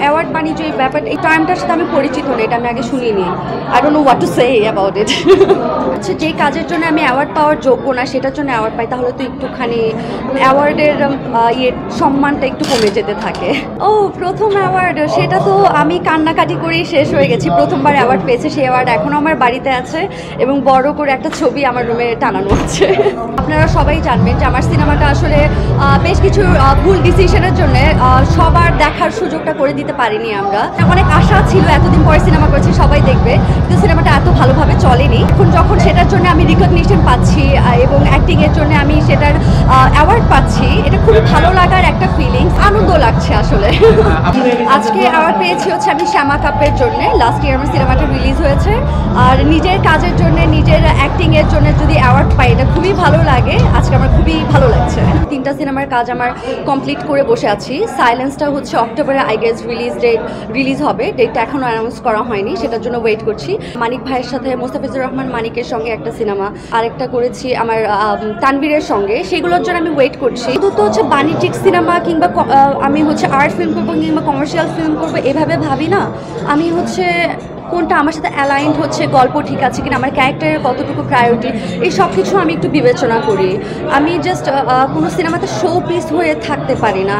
Award বাণিজ্য এই ব্যাপারটা, এই টার্মটার সাথে আমি পরিচিত না, এটা আমি আগে শুনিনি। I don't know what to say about it. আচ্ছা, যে কাজের জন্য আমি অ্যাওয়ার্ড পাওয়ার যোগ্য না সেটার জন্য অ্যাওয়ার্ড পাই, তাহলে তো একটুখানি অ্যাওয়ার্ডের সম্মানটা একটু কমে যেতে থাকে। ও, প্রথম অ্যাওয়ার্ড, সেটা তো আমি কান্নাকাটি করেই শেষ হয়ে গেছি। প্রথমবার অ্যাওয়ার্ড পেয়েছে, সেই অ্যাওয়ার্ড এখনও আমার বাড়িতে আছে এবং বড় করে একটা ছবি আমার রুমে টানানো আছে। আপনারা সবাই জানবেন যে আমার সিনেমাটা আসলে বেশ কিছু ভুল ডিসিশনের জন্য সবার দেখার সুযোগটা করে দিতে পারিনি আমরা। অনেক আশা ছিল, এতদিন পরে সিনেমা করেছি, সবাই দেখবে, কিন্তু সিনেমাটা এত ভালোভাবে চলেনি। এখন যখন সেটার জন্য আমি রিকগনিশন পাচ্ছি এবং অ্যাক্টিংয়ের জন্য আমি সেটার অ্যাওয়ার্ড পাচ্ছি, এটা খুবই ভালো লাগার একটা ফিলিংস, আনন্দ লাগছে আসলে। আজকে অ্যাওয়ার্ড পেয়েছি হচ্ছে আমি শ্যামা কাপের জন্য। লাস্ট ইয়ার আমার সিনেমাটা রিলিজ হয়েছে, আর নিজের কাজের জন্য, নিজের অ্যাক্টিংয়ের জন্য যদি অ্যাওয়ার্ড পাই, এটা খুবই ভালো লাগে। আজকে আমার খুবই ভালো লাগছে। 3টা সিনেমার কাজ আমার কমপ্লিট করে বসে আছি। সাইলেন্সটা হচ্ছে অক্টোবরে আই গেস রিলিজ হবে, ডেটটা এখনও অ্যানাউন্স করা হয়নি, সেটার জন্য ওয়েট করছি। মানিক ভাইয়ের সাথে, মোস্তাফিজুর রহমান মানিকের সঙ্গে একটা সিনেমা, আরেকটা করেছি আমার তানভীরের সঙ্গে, সেগুলোর জন্য আমি ওয়েট করছি। তো হচ্ছে বাণিজ্যিক সিনেমা কিংবা আমি হচ্ছে আর্ট ফিল্ম করবো কিংবা কমার্শিয়াল ফিল্ম করবো এভাবে ভাবি না। আমি হচ্ছে কোনটা আমার সাথে অ্যালাইন্ড হচ্ছে, গল্প ঠিক আছে কিনা, আমার ক্যারেক্টারের কতটুকু প্রায়োরিটি, এই সব কিছু আমি একটু বিবেচনা করি। আমি জাস্ট কোনো সিনেমাতে শো পিস হয়ে থাকতে পারি না।